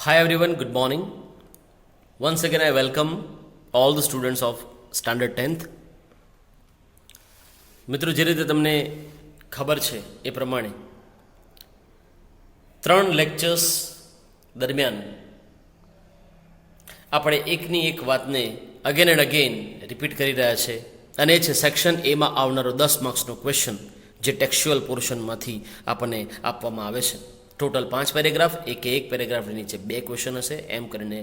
Hi everyone, good morning. Once again, I welcome all the students of Standard 10th. મિત્રો, જે રીતે તમને ખબર છે એ પ્રમાણે 3 લેક્ચર્સ દરમિયાન આપણે એકની એક વાતને અગેન એન્ડ અગેન રિપીટ કરી રહ્યા છે, અને એ છે સેક્શન એમાં આવનારો 10 માર્ક્સનો ક્વેશ્ચન જે ટેક્સ્ચ્યુઅલ પોર્શનમાંથી આપણને આપવામાં આવે છે. ટોટલ 5 પેરેગ્રાફ, એક પેરેગ્રાફની નીચે 2 ક્વેશ્ચન હશે, એમ કરીને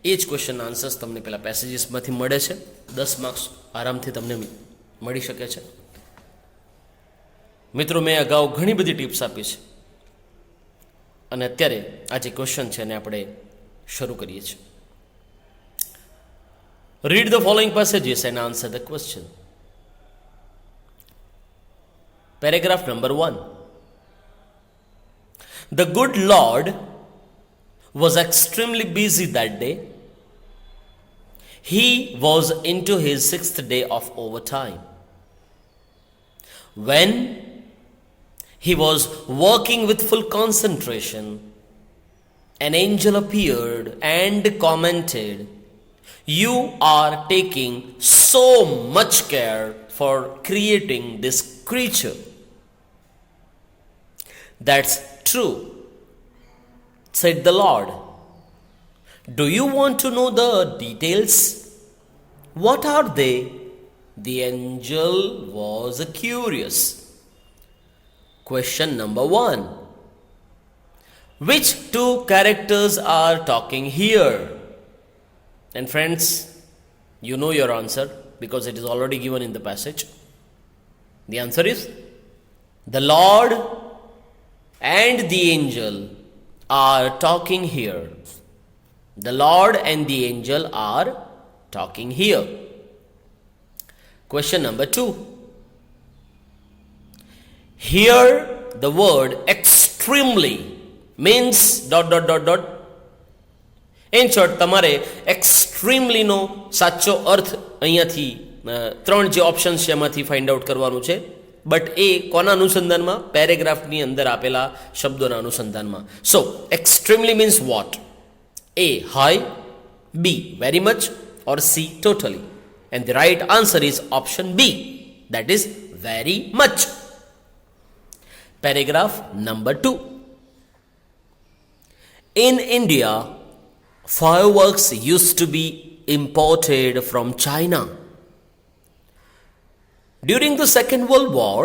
એ જ ક્વેશ્ચનના આન્સર્સ તમને પેલા પેસેજીસમાંથી મળે છે. 10 માર્ક્સ આરામથી તમને મળી શકે છે. મિત્રો, મેં અગાઉ ઘણી બધી ટિપ્સ આપી છે, અને અત્યારે આ જે ક્વેશ્ચન છે એને આપણે શરૂ કરીએ છીએ. Read the following passages and answer the question. Paragraph number 1. The good Lord was extremely busy that day. He was into his 6th day of overtime. When he was working with full concentration, an angel appeared and commented, "You are taking so much care for creating this creature." "That's true," said the Lord. "Do you want to know the details?" "What are they?" The angel was curious. Question number 1. Which 2 characters are talking here? And friends, you know your answer because it is already given in the passage. The answer is the Lord and the angel are talking here. The Lord and the angel are talking here. Question number 2. Here the word extremely means ... In short, તમારે extremely નો સાચો અર્થ અહીંયાથી 3 જે options છે એમાંથી find out કરવાનું છે. But એ કોના અનુસંધાનમાં? પેરેગ્રાફની અંદર આપેલા શબ્દોના અનુસંધાનમાં. So extremely means what? A. high, B. very much, or C. totally. And the right answer is option B, that is very much. Paragraph number 2. In India, fireworks used to be imported from China. During the Second World War,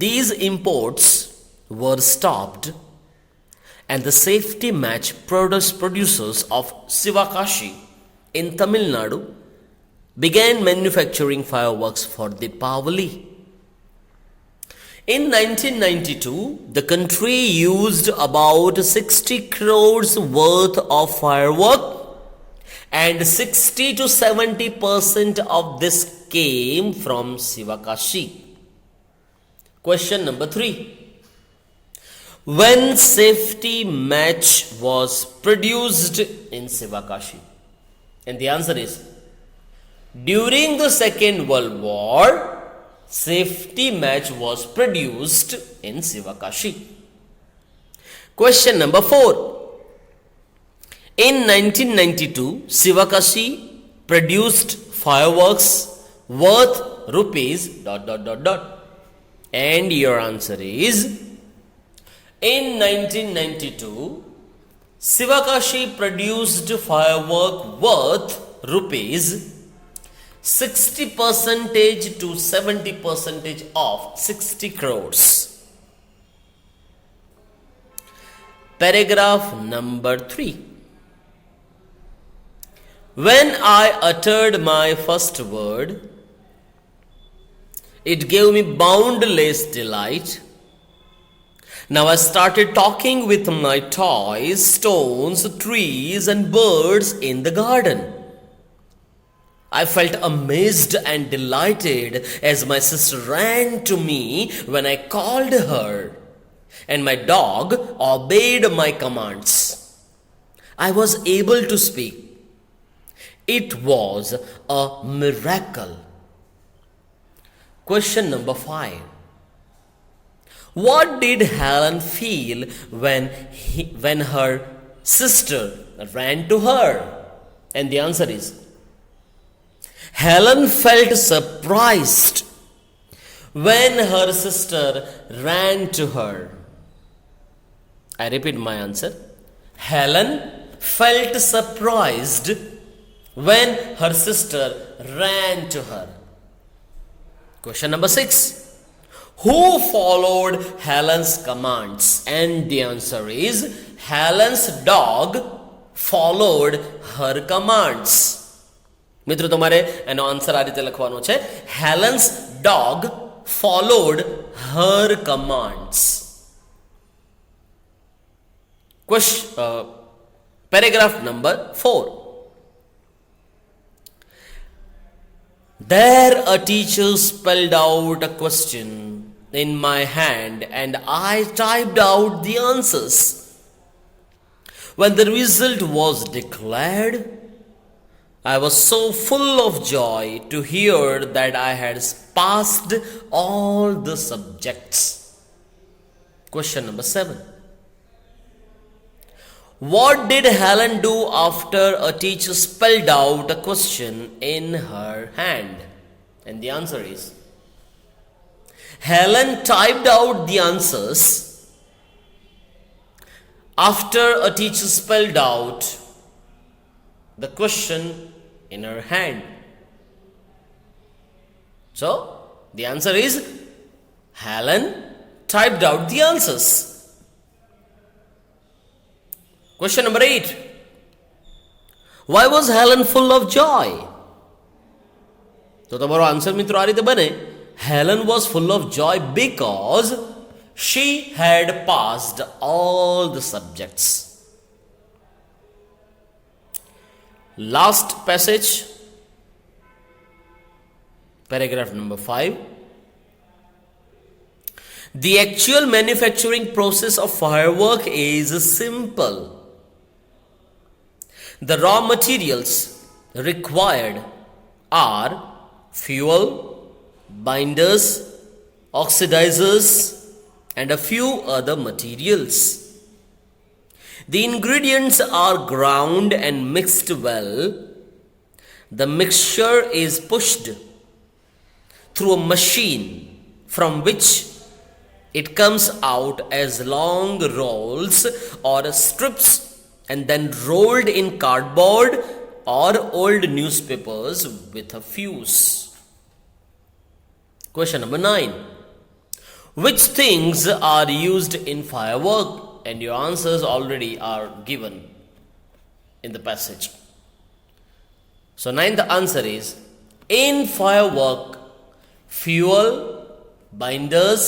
these imports were stopped, and the safety match producers of Sivakashi in Tamil Nadu began manufacturing fireworks for Deepavali. In 1992, the country used about 60 crores worth of firework, and 60 to 70% of this came from Sivakashi. Question number 3. When safety match was produced in Sivakashi? And the answer is during the Second World War, safety match was produced in Sivakashi. Question number 4. In 1992, Sivakashi produced fireworks worth rupees ... And your answer is in 1992, Sivakashi produced firework worth rupees 60% to 70% of 60 crores. Paragraph number 3. When I uttered my first word, it gave me boundless delight. Now I started talking with my toys, stones, trees, and birds in the garden. I felt amazed and delighted as my sister ran to me when I called her, and my dog obeyed my commands. I was able to speak. It was a miracle. Question number 5. What did Helen feel when her sister ran to her? And the answer is Helen felt surprised when her sister ran to her. I repeat my answer. Helen felt surprised when her sister ran to her. Question number 6. Who followed Helen's commands? And the answer is Helen's dog followed her commands. મિત્રો તમારે એનો answer આ રીતે લખવાનો છે. Helen's dog followed her commands. Paragraph number 4. There a teacher spelled out a question in my hand and I typed out the answers. When the result was declared, I was so full of joy to hear that I had passed all the subjects. Question number 7. What did Helen do after a teacher spelled out a question in her hand? And the answer is Helen typed out the answers after a teacher spelled out the question in her hand. So, the answer is Helen typed out the answers. Question number 8. Why was Helen full of joy? તો તમારો answer મિત્રો આ રીતે બને. Helen was full of joy because she had passed all the subjects. Last passage, paragraph number 5. The actual manufacturing process of firework is simple. The raw materials required are fuel, binders, oxidizers, and a few other materials. The ingredients are ground and mixed well. The mixture is pushed through a machine from which it comes out as long rolls or strips and then rolled in cardboard or old newspapers with a fuse. Question number 9. Which things are used in firework? And your answers already are given in the passage. So ninth answer is in firework, fuel, binders,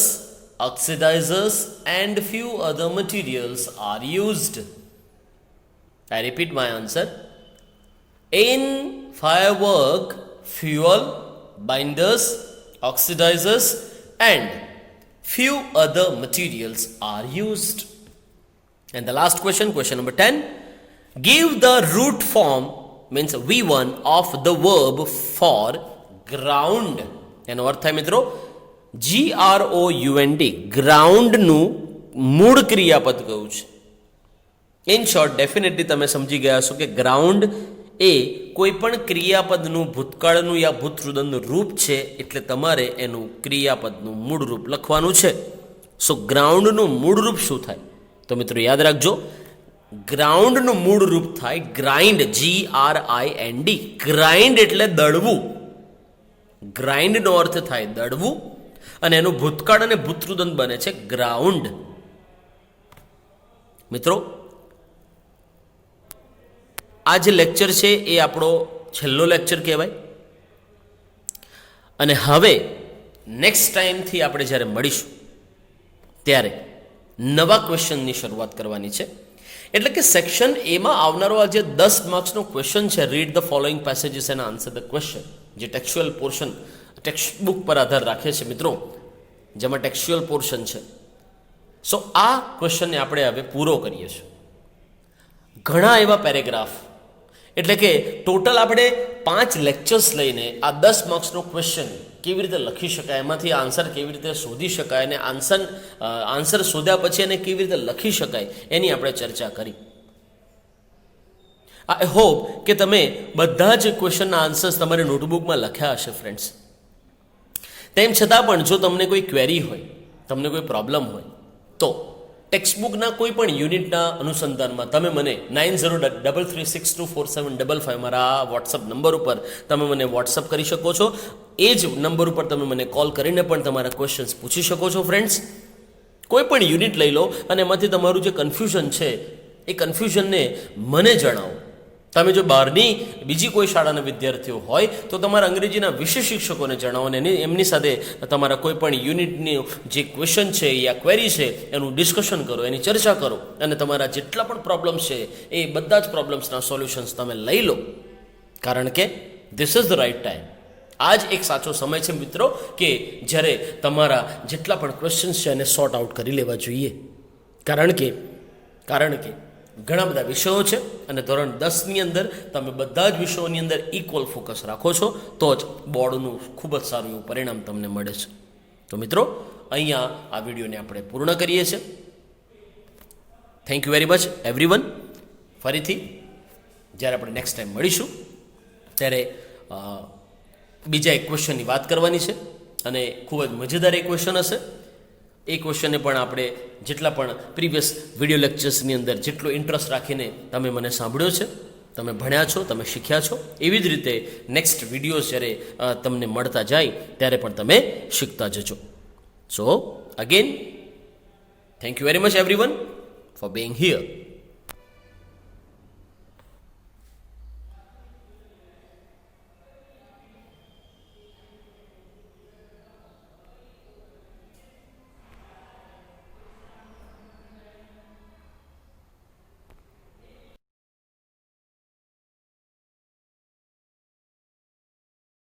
oxidizers and few other materials are used. I repeat my answer. In firework, fuel, binders, oxidizers and few other materials are used. And the last question, question number 10. Give the root form, means V1 of the verb for ground. એનો અર્થ થાય મિત્રો GROUND, ગ્રાઉન્ડનું મૂળ ક્રિયાપદ કયું છે. In short definitely તમે સમજી ગયા છો કે ગ્રાઉન્ડ એ કોઈ પણ ક્રિયાપદનું ભૂતકાળનું યા ભૂતૃદનનું રૂપ છે, એટલે તમારે એનું ક્રિયાપદનું મૂળ રૂપ લખવાનું છે. સો ગ્રાઉન્ડનું મૂળ રૂપ શું થાય? તો મિત્રો યાદ રાખજો, ગ્રાઉન્ડનું મૂળ રૂપ થાય ગ્રાઇન્ડ, GRIND. ગ્રાઇન્ડ એટલે દળવું. ગ્રાઇન્ડનો અર્થ થાય દળવું અને એનું ભૂતકાળ અને ભૂતૃદન બને છે ગ્રાઉન્ડ. મિત્રો આ જે લેક્ચર છે એ આપણો છેલ્લો લેક્ચર કહેવાય અને હવે નેક્સ્ટ ટાઈમથી આપણે જ્યારે મળીશું ત્યારે નવા ક્વેશ્ચનની શરૂઆત કરવાની છે. એટલે કે સેક્શન એમાં આવનારો આ જે 10 માર્ક્સનો ક્વેશ્ચન છે, read the following passages and answer the question, જે ટેક્સ્ચ્યુઅલ પોર્શન ટેક્સ્ટ બુક પર આધાર રાખે છે મિત્રો, જેમાં ટેક્સ્ચ્યુઅલ પોર્શન છે. સો આ ક્વેશ્ચનને આપણે હવે પૂરો કરીએ છીએ. ઘણા એવા પેરેગ્રાફ, એટલે કે ટોટલ આપણે 5 લેક્ચર્સ લઈને આ 10 માર્ક્સનો ક્વેશ્ચન કેવી રીતે લખી શકાય, એમાંથી આન્સર કેવી રીતે શોધી શકાય અને આન્સર શોધ્યા પછી એને કેવી રીતે લખી શકાય એની આપણે ચર્ચા કરી. આઈ હોપ કે તમે બધા જ ક્વેશ્ચનના આન્સર્સ તમારી નોટબુકમાં લખ્યા હશે ફ્રેન્ડ્સ. તેમ છતાં પણ જો તમને કોઈ ક્વેરી હોય, તમને કોઈ પ્રોબ્લેમ હોય, તો ટેક્સ્ટબુકના કોઈ પણ યુનિટના અનુસંધાનમાં તમે મને 9033624755 મારા વોટ્સઅપ નંબર ઉપર તમે મને વોટ્સઅપ કરી શકો છો. એ જ નંબર ઉપર તમે મને કોલ કરીને પણ તમારા ક્વેશ્ચન્સ પૂછી શકો છો ફ્રેન્ડ્સ. કોઈ પણ યુનિટ લઈ લો અને એમાંથી તમારું જે કન્ફ્યુઝન છે એ કન્ફ્યુઝનને મને જણાવો. તમે જો બહારની બીજી કોઈ શાળાના વિદ્યાર્થીઓ હોય તો તમારા અંગ્રેજીના વિશેષ શિક્ષકોને જણાવો અને એમની સાથે તમારા કોઈ પણ યુનિટની જે ક્વેશ્ચન છે યા ક્વેરી છે એનું ડિસ્કશન કરો, એની ચર્ચા કરો અને તમારા જેટલા પણ પ્રોબ્લેમ્સ છે એ બધા જ પ્રોબ્લેમ્સના સોલ્યુશન્સ તમે લઈ લો. કારણ કે this is the right time. આ જ એક સાચો સમય છે મિત્રો કે જ્યારે તમારા જેટલા પણ ક્વેશ્ચન્સ છે એને સોર્ટ આઉટ કરી લેવા જોઈએ. કારણ કે ઘણા બધા વિષયો છે અને ધોરણ 10ની અંદર તમે બધા જ વિષયોની અંદર ઇક્વલ ફોકસ રાખો છો તો જ બોર્ડનું ખૂબ જ સારું એવું પરિણામ તમને મળે છે. તો મિત્રો અહીંયા આ વિડીયોને આપણે પૂર્ણ કરીએ છીએ. Thank you very much everyone. ફરીથી જ્યારે આપણે નેક્સ્ટ ટાઈમ મળીશું ત્યારે બીજા એક ક્વેશ્ચનની વાત કરવાની છે અને ખૂબ જ મજેદાર એક ક્વેશ્ચન હશે. એ ક્વેશ્ચનને પણ આપણે જેટલા પણ પ્રીવિયસ વિડીયો લેક્ચર્સની અંદર જેટલો ઇન્ટરેસ્ટ રાખીને તમે મને સાંભળ્યો છે, તમે ભણ્યા છો, તમે શીખ્યા છો, એવી જ રીતે નેક્સ્ટ વિડીયોઝ જ્યારે તમને મળતા જાય ત્યારે પણ તમે શીખતા જજો. So again thank you very much everyone for being here.